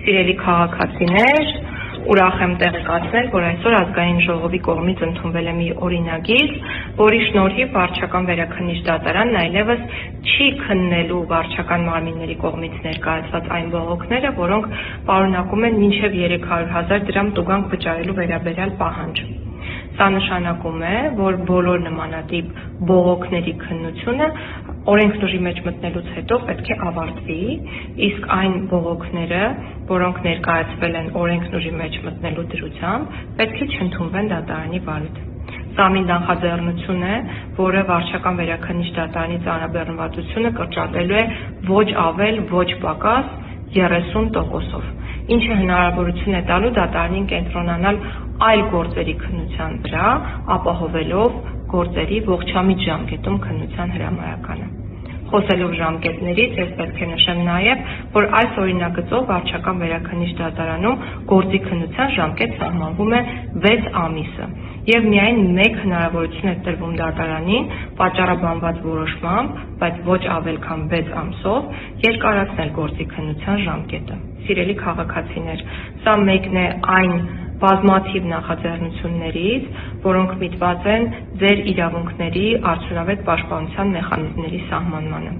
Սիրելի քաղաքացիներ, ուրախ եմ տեղեկացնել, որ այսօր ազգային ժողովի կողմից ընդունվել է մի օրինագիծ, որի շնորհիվ վարչական վերաքննիչ դատարանն այլևս չի քննելու վարչական մարմինների կողմից ներկայացված այն բողոքները, որոնք պարունակում են մինչև 300,000 դրամ տուգանք վճարելու վերաբերյալ պահանջ։ Սա նշանակում է, որ բոլոր նմանատիպ բողոքների քննությունը օրենքնուժի մեջ մտնելուց հետո պետք է ավարտվի, իսկ այն բողոքները, որոնք ներկայացվել են օրենքնուժի մեջ մտնելու դրությամբ, պետք է չընդունվեն դատարանի վարույթ։ Սա մի նախաձեռնություն է, որը վարչական վերաքննիչ դատարանի ծանրաբեռնվածությունը կրճատելու է ոչ ավել, ոչ պակաս 30%-ով, ինչը հնարավորություն է տալու դատարանին կենտրոնանալ այլ գործերի քննության վրա, ապահովելով գործերի ողջամիտ ժամկետում քննության հրամայականը։ Խոսելով ժամկետներից, ես պետք է նշեմ նաև, որ այս օրինագծով վարչական վերաքննիչ դատարանում գործի քննության ժամկետ սահմանվում է 6 ամիսը, եւ միայն մեկ հնարավորություն է տրվում դատարանին պատճառաբանված որոշմամբ, բայց ոչ ավել քան 6 ամսով, երկարացնել գործի քննության ժամկետը։ Սիրելի քաղաքացիներ, սա մեկն է այն բազմաթիվ նախաձեռնություններից, որոնք միտված են ձեր իրավունքների արդյունավետ պաշտպանության մեխանիզմների սահմանմանը։